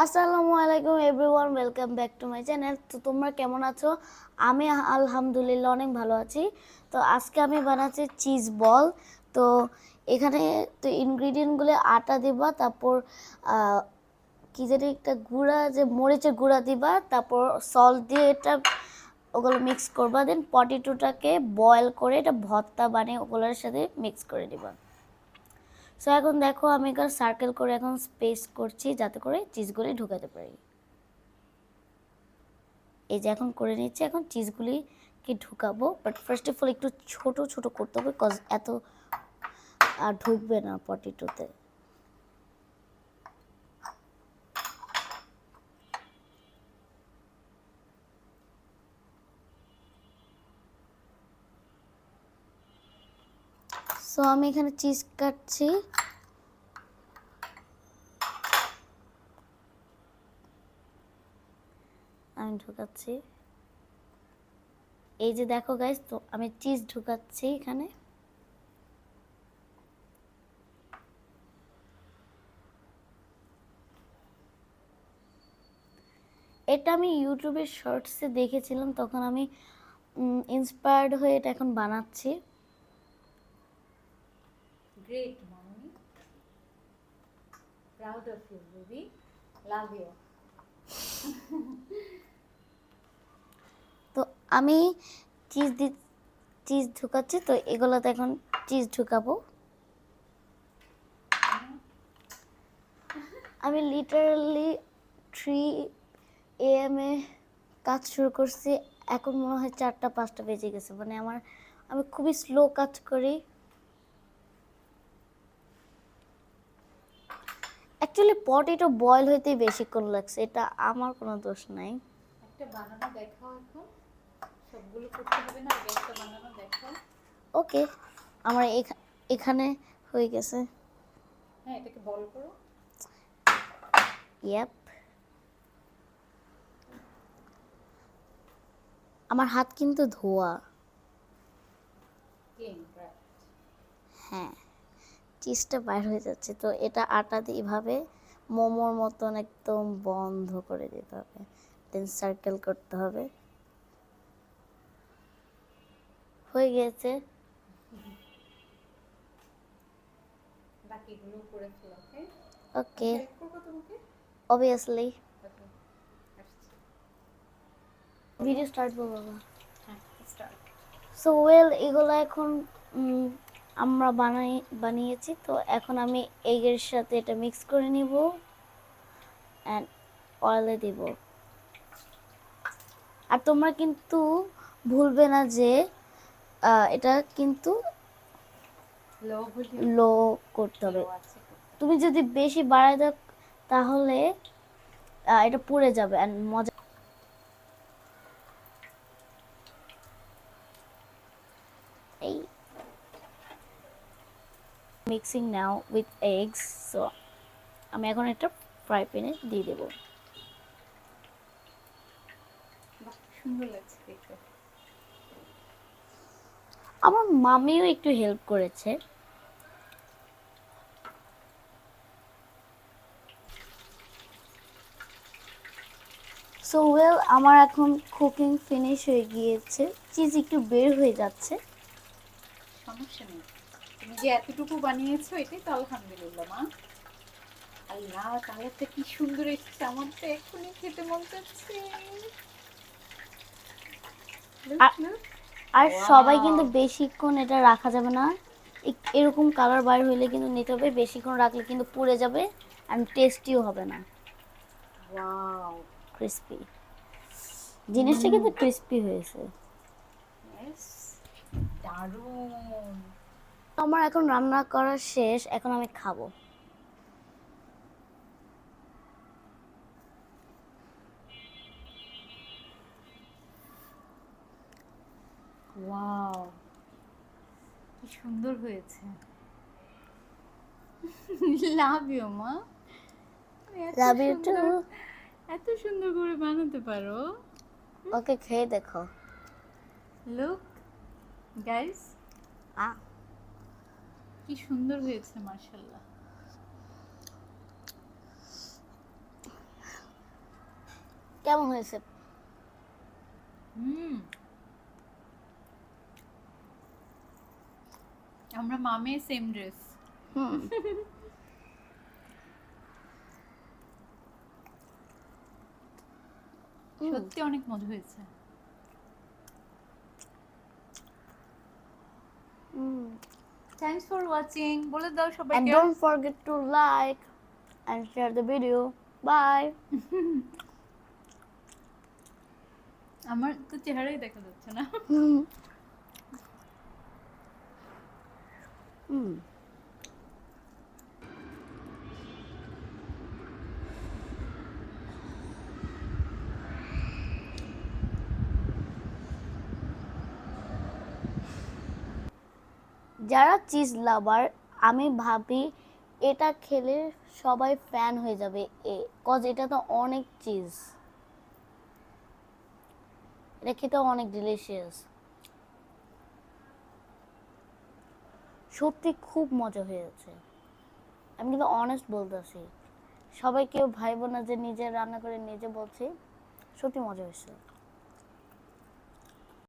আসসালামু আলাইকুম everyone, welcome back to my channel. তো তোমরা কেমন আছো? আমি আলহামদুলিল্লাহ অনেক ভালো আছি। তো আজকে আমি বানাচ্ছি চিজ বল। তো এখানে তো ইনগ্রিডিয়েন্টগুলো আটা দিবা, তারপর কি জানি একটা গুঁড়া, যে মরিচের গুঁড়া দিবা, তারপর সল্ট দিয়ে এটা ওগুলো মিক্স করবা। দেন পটেটোটাকে বয়েল করে এটা ভর্তা বানিয়ে ওগুলোর সাথে মিক্স করে দিবা। সো এখন দেখো আমি এখানে সার্কেল করে এখন স্পেস করছি যাতে করে চিজগুলি ঢুকাতে পারি। এই যে এখন করে নিচ্ছি, এখন চিজগুলিকে ঢুকাবো। বাট ফার্স্ট অফ অল একটু ছোট ছোট করতে হবে, কজ এত আর ঢুকবে না পটেটোতে। সো আমি এখানে চিজ কাটছি। আমি ঢুকাচ্ছি, এই যে দেখো গাইস, তো আমি চিজ ঢুকাচ্ছি এখানে। এটা আমি ইউটিউবের শর্টসে দেখেছিলাম, তখন আমি ইন্সপায়ার্ড হয়ে এটা এখন বানাচ্ছি। Great, mommy. Proud of you, baby. Love you. তো আমি চিজ ঢুকাচ্ছি, তো এগুলোতে এখন চিজ ঢুকাবো। আমি লিটারালি 3 AM এ কাজ শুরু করছি, এখন মনে হয় 4টা 5টা বেজে গেছে। মানে আমি খুবই স্লো কাজ করি। অ্যাকচুয়ালি পটেটো বয়েল হইতেই বেশিক্ষণ লাগছে, এটা আমার কোনো দোষ নাই। একটা বানানো দেখাও এখন। সবগুলো করতে হবে না, আগে একটা বানানো দেখাও। ওকে, আমার এখানে হয়ে গেছে। হ্যাঁ, এটাকে বল করো। ইয়াপ, আমার হাত কিন্তু ধোয়া। Clean, right. হ্যাঁ, চিজটা বাইর হয়ে যাচ্ছে। তো এটা আটা দিয়ে এভাবে মোমোর মতন একদম বন্ধ করে দিতে হবে, দেন সার্কেল করতে হবে। হয়ে গেছে। বাকিগুলো করে ফেলো, ওকে? ওকে, হেল্প করবো তোমাকে? অবভিয়াসলি। ওকে, আসছি। ভিডিও স্টার্ট করবো বাবা। হ্যাঁ, স্টার্ট। সো ওয়েল, এগুলো এখন আমরা বানিয়েছি। তো এখন আমি এগের সাথে এটা মিক্স করে নিব অ্যান্ড অয়েলে দিব। আর তোমরা কিন্তু ভুলবে না যে এটা কিন্তু লো করতে হবে। তুমি যদি বেশি বাড়ায় দাও তাহলে এটা পুড়ে যাবে অ্যান্ড মজা। এই mixing now with eggs. So আমি এখন এটা ফ্রাই প্যানে দিয়ে দেবো। সুন্দর লাগছে দেখতে। আমার মামিও একটু হেল্প করেছে। সো ওয়েল, আমার এখন কুকিং ফিনিশ হয়ে গিয়েছে। চিজ একটু বের হয়ে যাচ্ছে, সমস্যা নেই, তুমি যে এতটুকু বানিয়েছো এটাই তো আলহামদুলিল্লাহ মা। আল্লাহ, কালারটা কি সুন্দর এসেছে, আমার তো এখনই খেতে মন চাচ্ছে। আর সবাই কিন্তু বেশিক্ষণ এটা রাখা যাবে না। এরকম কালার বাইর হইলে কিন্তু নিতে হবে, বেশিক্ষণ রাখলে কিন্তু পুড়ে যাবে আর টেস্টিও হবে না। ওয়াও, ক্রিস্পি জিনিসটা কিন্তু ক্রিস্পি হয়েছে। ইয়েস, দারুণ। আমার এখন রান্না করা শেষ, এখন আমি খাবো। ওয়াও, কি সুন্দর হয়েছে। লাভ ইউ মা, লাভ ইউ টু। এত সুন্দর করে বানাতে পারো। ওকে, খেয়ে দেখো। লুক গাইস, আ কি সুন্দর হয়েছে মাশাআল্লাহ। কেমন হয়েছে? আমরা মামে সেম ড্রেস। হুম সত্যি অনেক মজা হয়েছে। থ্যাঙ্কস ফর ওয়াচিং বলে দাও and সবাইকে। don't forget to like and share the video. Bye. আমার তো চেহারাই দেখা যাচ্ছে না। যারা চিজ লাভার আমি ভাবি এটা খেলে সবাই ফ্যান হয়ে যাবে কজ এটা তো অনেক চিজ, এটা খেতে অনেক ডিলিশিয়াস, সত্যি খুব মজা হয়েছে। আমি কিন্তু অনেস্ট বলতেছি, সবাই কেউ ভাইব না যে নিজে রান্না করে নিজে বলছি, সত্যি মজা হয়েছে।